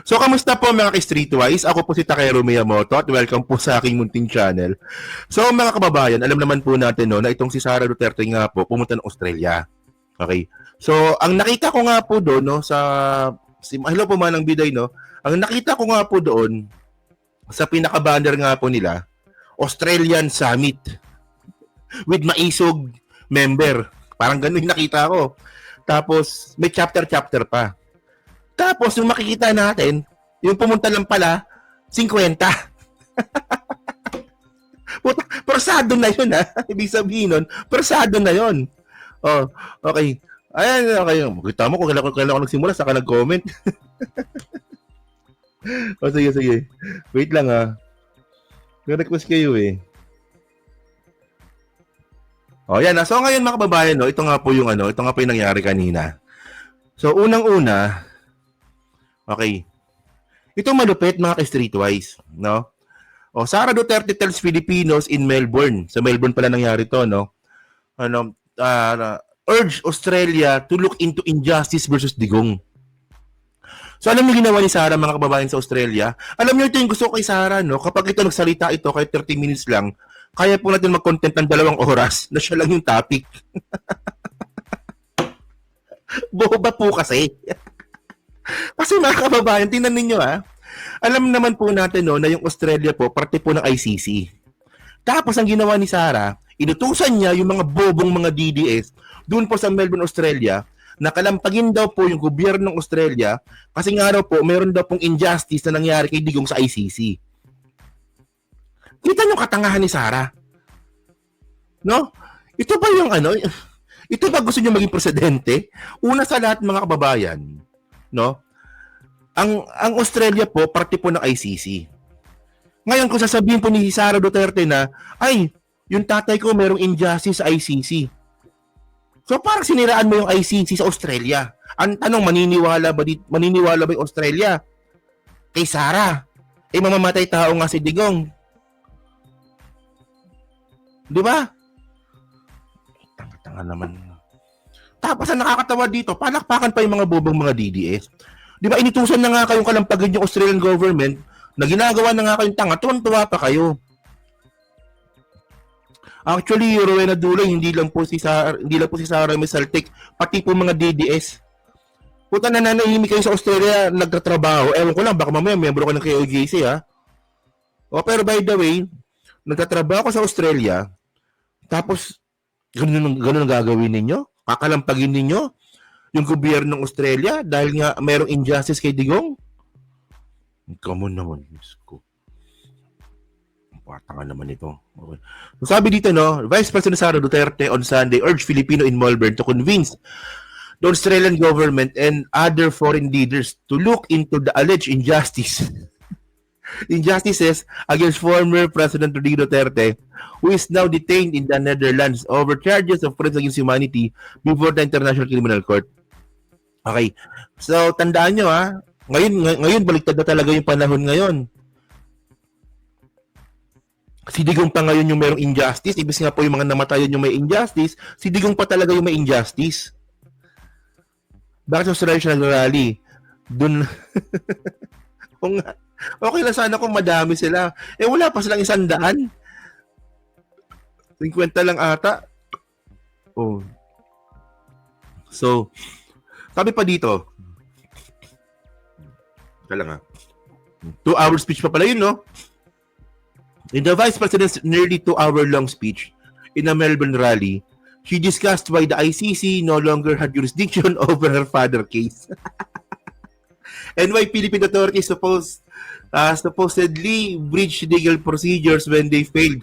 So, kamusta po mga ka-Streetwise? Ako po si Takero Miyamoto at welcome po sa aking munting channel. So, mga kababayan, alam naman po natin no, na itong si Sara Duterte nga po pumunta ng Australia. Okay. So, ang nakita ko nga po doon no, hello po Manang Biday, no? Ang nakita ko nga po doon sa pinaka-banner nga po nila, Australian Summit with maisog member. Parang ganun yung nakita ko. Tapos, may chapter pa. Tapos, yung makikita natin, yung pumunta lang pala, 50. Puta, persado na yun, ha? Ibig sabihin nun, persado na yun. Oh, okay. Ayan, okay. Kita mo kung kailan ako nagsimula, saka nag-comment. O, sige. Wait lang, ha. Request kayo, eh. O, yan, ha. So, ngayon, mga kababayan, no, ito nga po yung nangyari kanina. So, unang-una, okay. Ito malupit mga ka-Streetwise, no? O, Sara Duterte tells Filipinos in Melbourne. Sa Melbourne pala nangyari to, no? Urge Australia to look into injustice versus digong. So, alam niyo ginawa ni Sara, mga kababayan sa Australia? Alam niyo ito yung gusto ko kay Sara, no? Kapag ito nagsalita ito, kahit 30 minutes lang, kaya po natin mag-content ng 2 oras na siya lang yung topic. Boba po kasi. Kasi mga kababayan, tingnan ninyo alam naman po natin no, na yung Australia po, parte po ng ICC. Tapos ang ginawa ni Sara, inutusan niya yung mga bobong mga DDS doon po sa Melbourne, Australia, na kalampagin daw po yung gobyerno ng Australia kasi nga raw po, mayroon daw pong injustice na nangyari kay Digong sa ICC. Kita niyo katangahan ni Sara? No? Ito ba yung ito ba gusto niyo maging presidente? Una sa lahat mga kababayan, no? Ang Australia po, parte po ng ICC. Ngayon, kung sasabihin po ni Sara Duterte na, ay, yung tatay ko merong injustice sa ICC. So, parang siniraan mo yung ICC sa Australia. Ang tanong, maniniwala ba yung Australia? Kay Sara. Eh, mamamatay tao nga si Digong. Di ba? Tanga naman. Tapos ang nakakatawa dito, palakpakan pa yung mga bobong mga DDS. Di ba, initusan na nga kayong kalampagin yung Australian government na ginagawa na nga kayong tanga, tuwan-tuwa pa kayo. Actually, Rowena Dulay, hindi lang po si Sara Misaltek, pati po mga DDS. Puta, nananahimik kayo sa Australia, nagtatrabaho. Ewan ko lang, baka mamaya miyembro ko ng KOJC, ha? O, pero by the way, nagtatrabaho ko sa Australia, tapos, ganun ang gagawin ninyo? Kakalampagin ninyo yung gobyerno ng Australia dahil nga mayroong injustice kay Digong? Come on naman, Diyos ko. Patanga naman ito. Okay. So, sabi dito, no, Vice President Sara Duterte on Sunday urged Filipino in Melbourne to convince the Australian government and other foreign leaders to look into the alleged injustices against former President Rodrigo Duterte, who is now detained in the Netherlands over charges of crimes against humanity before the International Criminal Court. Okay. So, tandaan nyo ngayon baliktad na talaga yung panahon ngayon. Si Digong pa ngayon yung mayroong injustice. Ibig nga po yung mga namatayan yung may injustice. Si Digong pa talaga yung may injustice. Bakit sa Australia siya nag-rally? Doon. Okay lang sana kung madami sila. Eh wala pa silang 100. 50 lang ata. Oh. So, sabi pa dito. Kailan nga. 2-hour speech pa pala yun, no? In the Vice President's nearly 2-hour-long speech in a Melbourne rally, she discussed why the ICC no longer had jurisdiction over her father case. And why Philippine authorities supposedly breached legal procedures when they failed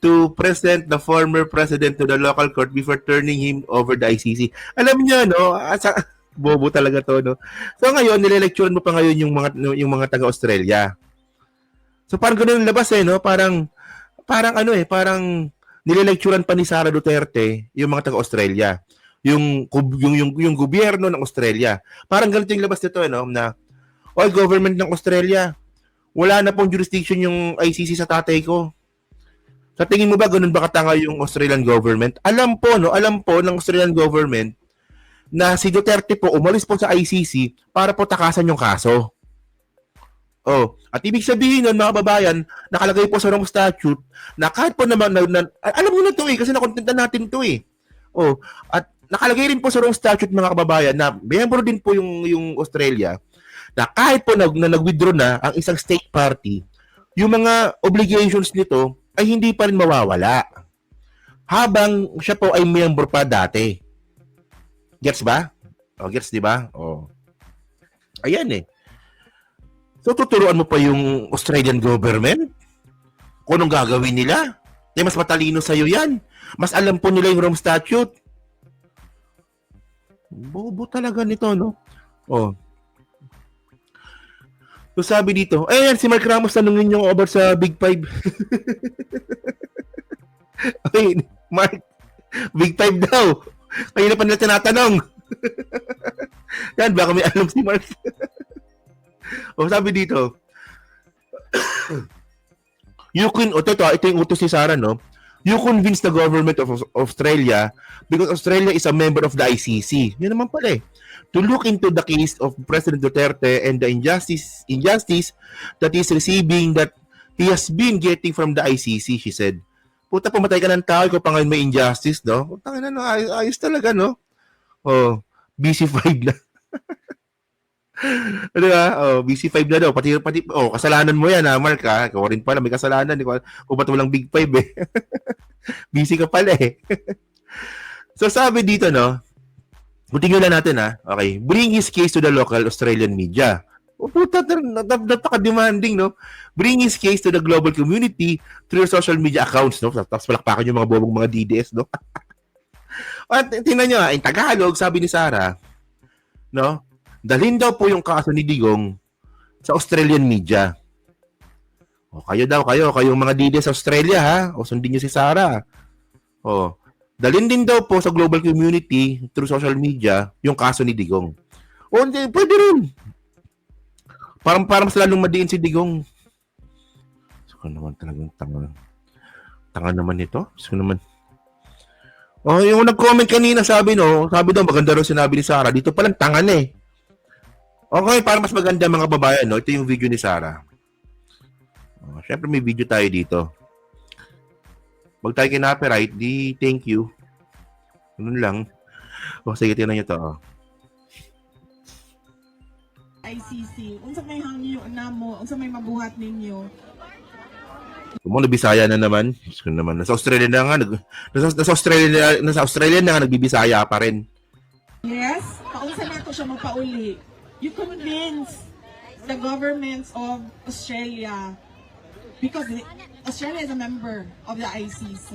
to present the former president to the local court before turning him over the ICC. Alam niyo, no? Bobo talaga to, no? So ngayon, nile-lecturean mo pa ngayon yung mga taga-Australia. So parang ganoon yung labas no? Parang nile-lecturean pa ni Sara Duterte yung mga taga-Australia. Yung gobyerno ng Australia. Parang ganito yung labas nito, no? Na, government ng Australia, wala na pong jurisdiction yung ICC sa tatay ko. Sa tingin mo ba, ganun ba katanga yung Australian government? Alam po ng Australian government na si Duterte po umalis po sa ICC para po takasan yung kaso. Oh, at ibig sabihin nun, mga kababayan, nakalagay po sa wrong statute na kahit po naman, alam niyo na to kasi nakontentan natin to Oh, at nakalagay rin po sa wrong statute, mga kababayan, na miyembro din po yung Australia, na kahit po nag-withdraw na ang isang state party, yung mga obligations nito ay hindi pa rin mawawala habang siya po ay miyembro pa dati. Gets ba? Gets, di ba? Ayan So, tuturuan mo pa yung Australian government kung anong gagawin nila. Mas matalino sa'yo yan. Mas alam po nila yung Rome Statute. Bobo talaga nito, no? So, sabi dito, ayan, si Mark Ramos tanungin yung over sa Big Five. Okay, Mark, Big Five daw. Kayo na pa nila tinatanong. Yan, baka may alam si Mark. Sabi dito, ito yung utos ni Sarah, no? You convince the government of Australia because Australia is a member of the ICC. Yan naman pala to look into the case of President Duterte and the injustice that is receiving that he has been getting from the ICC, she said. Puta, pumatay ka ng tao, ikaw pa ngayon may injustice, no? Puta na, no? Ayos talaga, no? BC5 na. Ano ba? BC5 na daw. Pati, kasalanan mo yan, ha, Mark, ha? Ikaw rin pala, may kasalanan. Kung ba't walang Big 5, busy ka pala, So, sabi dito, no? Tingnan na natin, ha? Okay. Bring his case to the local Australian media. Puta, napaka-demanding, no? Bring his case to the global community through social media accounts, no? Tapos palakpakan yung mga bobong mga DDS, no? At tingnan nyo, in Tagalog, sabi ni Sarah, no? Dalhin daw po yung kaso ni Digong sa Australian media. Kayong mga DDS sa Australia, ha? Sundin nyo si Sarah. Dalhin din daw po sa global community through social media yung kaso ni Digong. Hindi, pwede rin. Parang mas lalong madiin si Digong. So, naman talagang tanga. Tanga naman ito. So, naman. Yung nag-comment kanina, sabi daw, maganda raw sinabi ni Sarah. Dito palang tanga na Okay, para mas maganda mga babayan, no? Ito yung video ni Sarah. Siyempre may video tayo dito. Pag tayo kinapiright, di thank you. Ganun lang. Sige, tingnan nyo to. ICC, unsa may hangyo na mo, unsa may mabuhat ninyo? Nabisaya na naman. Nasa Australia na nga. Nasa Australia na nga, nagbibisaya pa rin. Yes, paunsa na to siya magpauli. You convince the governments of Australia because Australia is a member of the ICC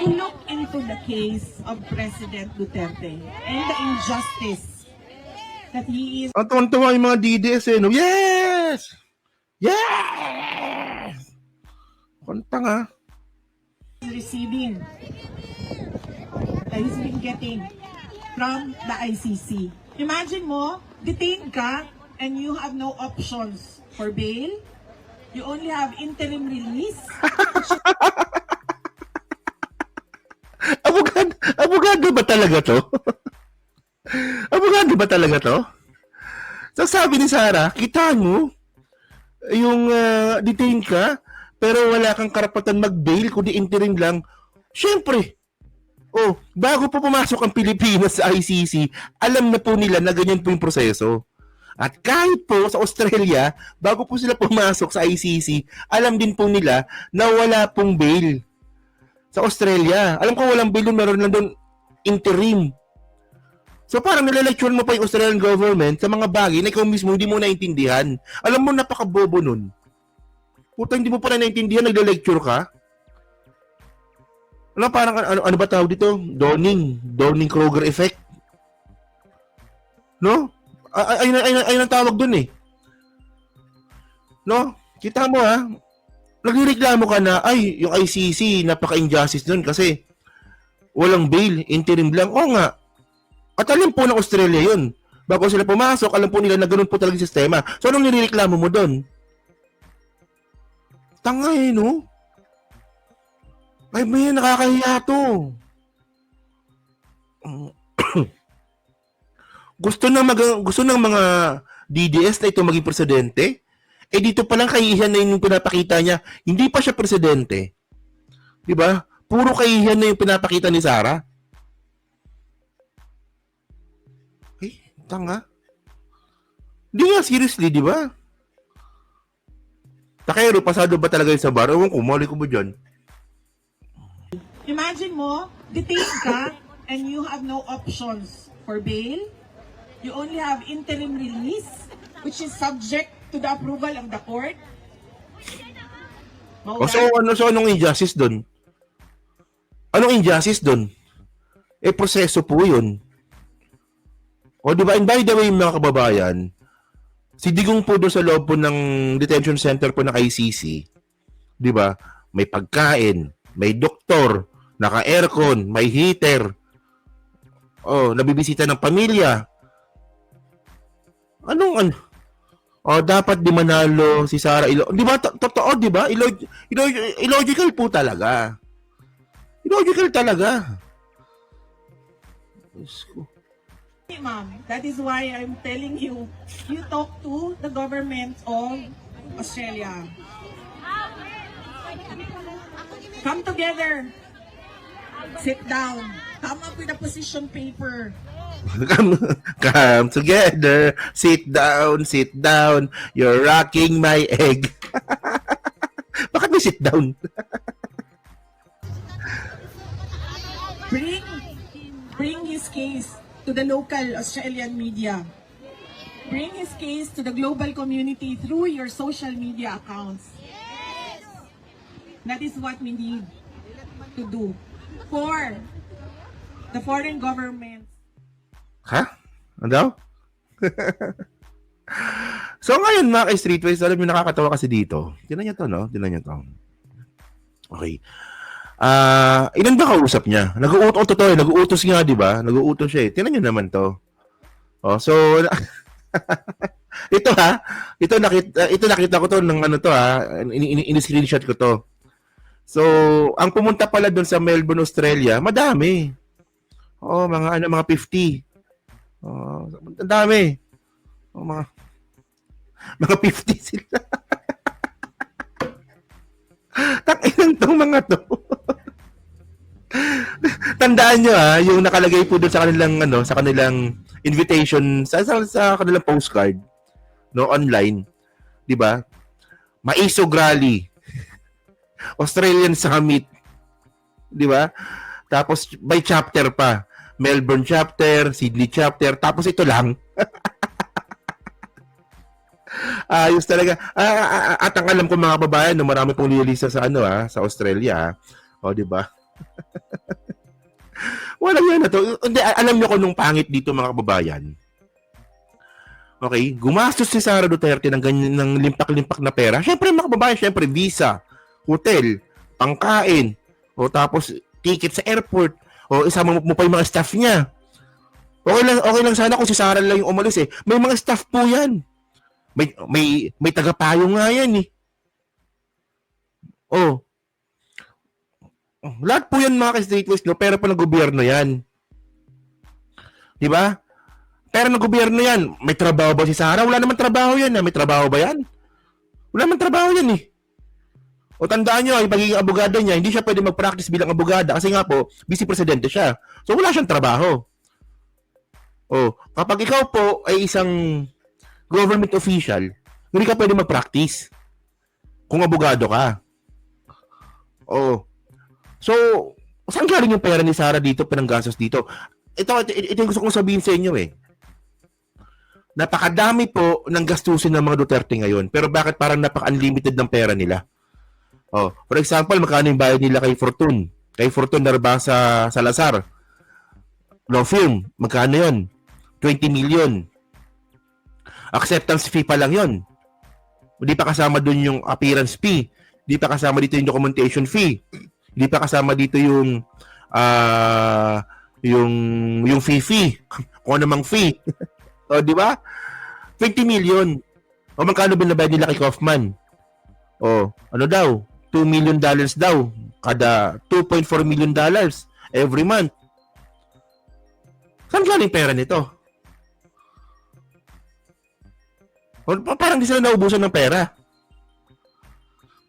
to look into the case of President Duterte and the injustice that he is. Ang tuwan-tuwa yung mga DDS no? Yes! Yes! Kanta nga. Receiving that he's been getting from the ICC. Imagine mo, detained ka and you have no options for bail. You only have interim release. Abogado ba talaga to? Abogado ba talaga to? So sabi ni Sarah, kita mo, yung detained ka, pero wala kang karapatan mag-bail, kundi interim lang. Siyempre, bago po pumasok ang Pilipinas sa ICC, alam na po nila na ganyan po yung proseso. At kahit po sa Australia, bago po sila pumasok sa ICC, alam din po nila na wala pong bail. Sa Australia, alam ko walang bail doon, meron lang doon interim. So parang nile-lecture mo pa yung Australian government sa mga bagay na ikaw mismo hindi mo naintindihan. Alam mo, napaka-bobo nun. Puta, hindi mo pa na naintindihan, nagle-lecture ka. Parang ano ba tawag dito? Donning-Kruger effect. No? Ayun ang tawag dun No? Kita mo nagrereklamo ka na, yung ICC, napaka-injustice dun kasi walang bail, interim lang. Nga. At alam po ng Australia yun. Bago sila pumasok, alam po nila na ganun po talaga yung sistema. So, anong nirereklamo mo dun? Tanga no? Ay, may nakakahiya to. gusto ng mga DDS na ito maging presidente? Eh dito pa lang kahihiyan na yung pinapakita niya. Hindi pa siya presidente. Di ba? Puro kahihiyan na yung pinapakita ni Sara. Eh, tanga. Hindi nga, seriously, di ba? Takero, pasado ba talaga yung sa bar? Ewan ko, mali ko ba dyan? Imagine mo, detained ka and you have no options for bail. You only have interim release, which is subject to the approval of the court. O so anong injustice doon? Anong injustice doon? Eh, proseso po yun. O di ba, and by the way, mga kababayan, si Digong po doon sa loob po ng detention center po ng ICC, di ba, may pagkain, may doktor, naka-aircon, may heater, nabibisita ng pamilya. Anong ano? Dapat di manalo si Sara Ilocos. Di ba? Totoo, di ba? Illogical po talaga. Illogical talaga. Hey, ma'am, that is why I'm telling you, you talk to the government of Australia. Come together. Sit down. Come up with a position paper. Come together. Sit down. You're rocking my egg. Bakit may sit down? Bring his case to the local Australian media. Bring his case to the global community through your social media accounts. That is what we need to do for the foreign governments. Ha? Ano daw? So ngayon mga ka-streetways, alam nyo nakakatawa kasi dito. Tinan nyo to, no? Tinan nyo to. Okay. Ilan ba kausap niya? Nag-uutos nga, di ba? Nag-uutos siya eh. Tinan nyo naman to. So, ito nakita ko to ng ano to in-screenshot ko to. So, ang pumunta pala doon sa Melbourne, Australia, madami. Mga 50. Ang dami. Mga 50 sila. Takinan tong mga to. Tandaan nyo yung nakalagay po doon sa kanilang invitation sa kanilang postcard online, 'di ba? Maisog Rally. Australian Summit. 'Di ba? Tapos by chapter pa. Melbourne chapter, Sydney chapter, tapos ito lang. Ayos talaga. At ang alam ko mga kababayan, no, marami pong nililista sa sa Australia. Di ba? Walang yan na to. Hindi, alam niyo ko nung pangit dito mga kababayan. Okay, gumastos si Sara Duterte ng ganyan ng limpak-limpak na pera. Syempre mga kababayan, syempre visa, hotel, pangkain, tapos ticket sa airport, isama mo pa yung mga staff niya. Okay lang sana kung si Sara lang yung umalis eh. May mga staff po yan. May tagapayo nga yan eh. Lahat po yan mga ka-streetways, no? Pera pa ng gobyerno yan. Di ba? Pera ng gobyerno yan. May trabaho ba si Sara? Wala naman trabaho yan. May trabaho ba yan? Wala naman trabaho yan eh. Tandaan nyo, yung pagiging abogado niya, hindi siya pwede mag-practice bilang abogada kasi nga po, vice presidente siya. So wala siyang trabaho. Kapag ikaw po ay isang government official, hindi ka pwede mag-practice kung abogado ka. So, saan galing yung pera ni Sara dito, pinanggastos dito? Ito yung gusto kong sabihin sa inyo eh. Napakadami po ng gastusin ng mga Duterte ngayon. Pero bakit parang napaka-unlimited ng pera nila? For example, magkano yung bayad nila kay Fortune? Kay Fortune Narbasa Salazar. Law firm, magkano yun? 20 million. Acceptance fee pa lang yun. Hindi pa kasama dun yung appearance fee. Hindi pa kasama dito yung documentation fee. Hindi pa kasama dito yung fee. Kung anumang fee. Di ba? 20 million. Magkano binabayad nila kay Kaufman? Ano daw? $2 million daw. Kada $2.4 million every month. Saan galing pera nito? Parang di sila naubusan ng pera.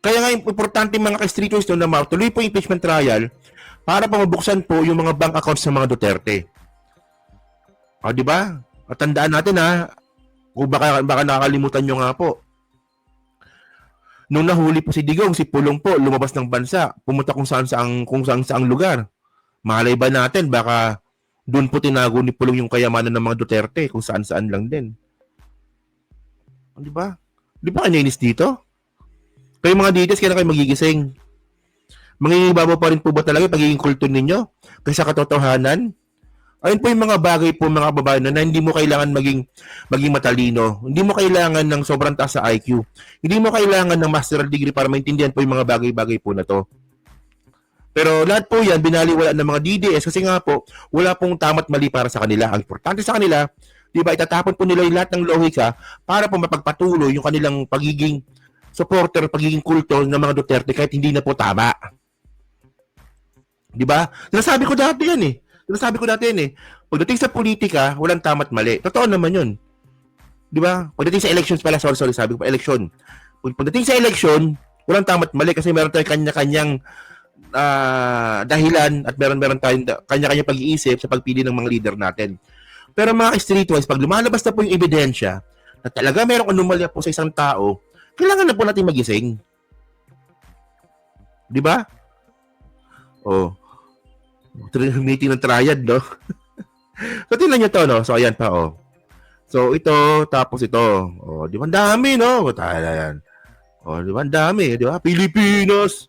Kaya nga importante mga ka-streeters na matuloy po yung impeachment trial para pa mabuksan po yung mga bank accounts ng mga Duterte. O, di ba? At tandaan natin kung baka nakakalimutan nyo nga po. Nung nahuli po si Digong, si Pulong po, lumabas ng bansa, pumunta kung saan lugar. Malay ba natin, baka doon po tinago ni Pulong yung kayamanan ng mga Duterte, kung saan lang din. Di ba? Di ba kanainis dito? Kayo mga dites, kaya kayo magigising. Mangingibabaw pa rin po ba talaga yung pagiging kulto ninyo? Kasi sa katotohanan, ayun po yung mga bagay po mga kababayan na hindi mo kailangan maging matalino. Hindi mo kailangan ng sobrang taas sa IQ. Hindi mo kailangan ng masteral degree para maintindihan po yung mga bagay-bagay po na to. Pero lahat po yan, binaliwala ng mga DDS kasi nga po, wala pong tama't mali para sa kanila. Ang importante sa kanila, di ba, itatapon po nila yung lahat ng lohika para po mapagpatuloy yung kanilang pagiging supporter, pagiging kulto ng mga Duterte kahit hindi na po tama. Di ba? Sinasabi ko dati yan Pagdating sa politika, walang tama't mali. Totoo naman yun. Di ba? Pagdating sa elections pala, sorry, sabi ko pa election. Pagdating sa election, walang tama't mali kasi meron tayong kanya-kanyang dahilan at meron tayong kanya-kanyang pag-iisip sa pagpili ng mga leader natin. Pero mga streetwise, pag lumalabas na po yung ebidensya na talaga merong anomalya po sa isang tao, kailangan na po natin magising. Di ba? Oh. Meeting ng triad, no? So, tingnan nyo to, no? So, ayan pa, oh. So, ito, tapos ito. Oh, di ba? Ang dami, no? Yan. Oh, di ba? Ang dami, di ba? Pilipinas,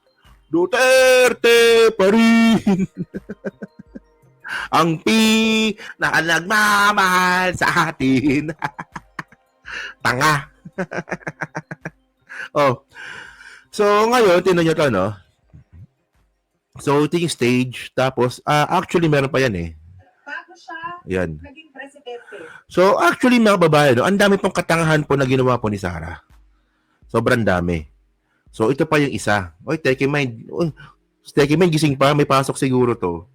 Duterte pa rin. Ang na nagmamahal sa atin. Tanga. Oh. So, ngayon, tingnan nyo to, no? So, ito yung stage. Tapos, actually, meron pa yan Bago siya Yan. naging presidente. So, actually, mga babae, ang dami pong katangahan po na ginawa po ni Sarah. Sobrang dami. So, ito pa yung isa. Oy, Teki Mind. Teki Mind, gising pa. May pasok siguro to.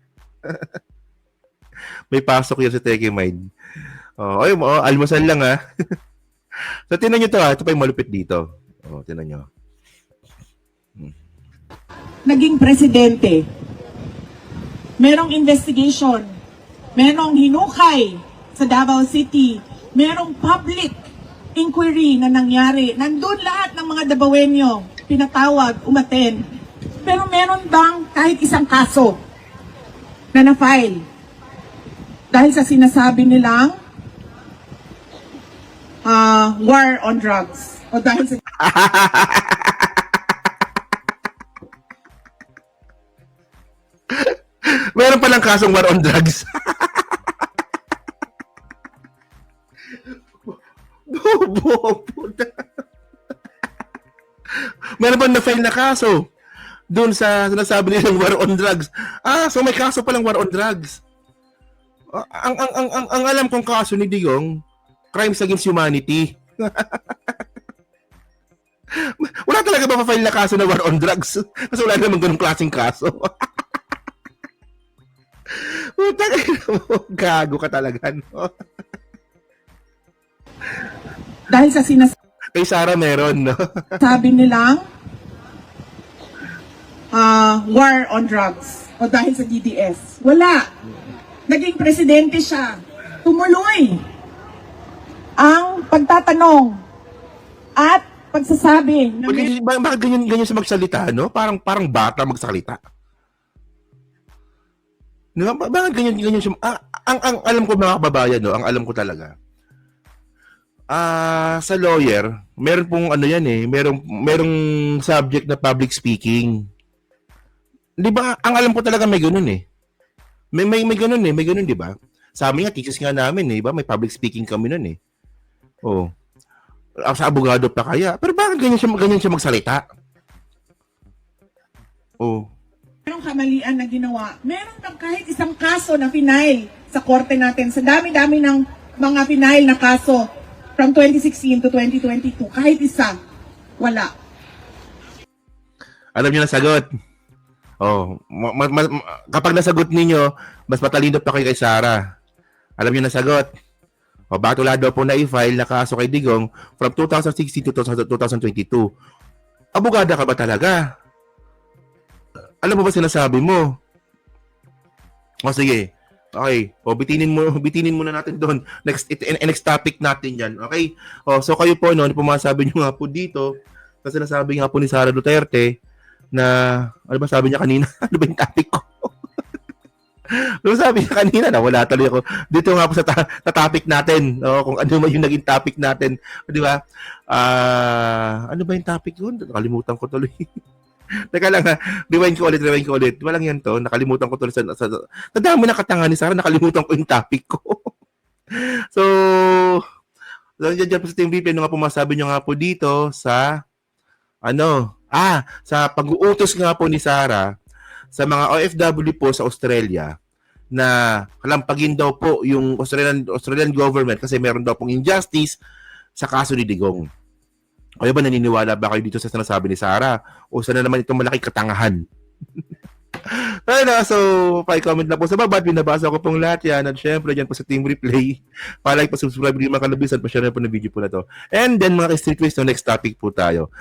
May pasok yun sa Teki Mind. Almusal lang, So, tinan nyo to, Ito pa yung malupit dito. Tinan nyo. Naging presidente. Merong investigation. Merong hinukay sa Davao City. Merong public inquiry na nangyari. Nandun lahat ng mga Davaoenyo pinatawag, umaten. Pero meron bang kahit isang kaso na na-file? Dahil sa sinasabi nilang war on drugs. O dahil sa Meron palang kasong war on drugs. Bobo. Meron bang na-file na kaso doon sa sinasabi nilang war on drugs? So may kaso palang war on drugs. Ang alam kong kaso ni Digong, crimes against humanity. Wala talaga ba pa-file na kaso na war on drugs? Kasi wala naman ganung klaseng kaso. Gago ka talaga, no? dahil sa sinasabi Kay Sarah meron, no? nilang war on drugs o dahil sa DDS. Wala. Naging presidente siya. Tumuloy ang pagtatanong at pagsasabi na Bakit ganyan siya magsalita, no? Parang bata magsalita. No, bakit ganyan siya? Ang alam ko mga kababayan, no? Ang alam ko talaga. Sa lawyer, meron pong merong subject na public speaking. 'Di ba? Ang alam ko talaga may ganoon May ganoon 'di ba? Sa amin nga thesis nga namin, 'di ba? May public speaking kami noon Oh. Sa abogado pa kaya. Pero bakit ganyan siya magsalita? Oh. merong kamalian na ginawa. Meron bang kahit isang kaso na final sa korte natin sa dami-dami ng mga final na kaso from 2016 to 2022, kahit isa, wala. Alam niyo na sagot. Kapag nasagot ninyo, mas matalino pa kayo kay Sarah. Alam niyo na sagot. Bakit wala daw po na i-file na kaso kay Digong from 2016 to 2022. Abogada ka ba talaga? Alam mo ba sinasabi mo? O sige. Okay. O bitinin mo na natin doon. Next topic natin 'yan. Okay? O so kayo po no, ano po masasabi niyo nga po dito? Kasi sinasabi nga po ni Sara Duterte na ano ba sabi niya kanina? Ano ba yung topic ko? Ano sabi niya kanina na wala tuloy ako. Dito nga po sa topic natin. O, kung ano man yung naging topic natin. Di ba? Ano ba yung topic yun? Nakalimutan ko tuloy. Teka lang ha. Rewind ko ulit. Walang yan to. Nakalimutan ko tuloy. Sa dami na katanga ni Sarah, nakalimutan ko yung topic ko. So, dyan po sa Team VP, ano nga po masabi nyo nga po dito sa sa pag-uutos nga po ni Sarah sa mga OFW po sa Australia na kalampagin daw po yung Australian government kasi meron daw pong injustice sa kaso ni Digong. Kayo ba naniniwala ba kayo dito sa sinasabi ni Sarah? O sana naman itong malaking katangahan? So, pa-comment na po sa baba. Binabasa ko pong lahat yan. At syempre, dyan po sa Team Replay. Pa-like, pa-subscribe, hindi makalabisan, pa-share na po ng video po na to. And then, mga ka-streetways, next topic po tayo.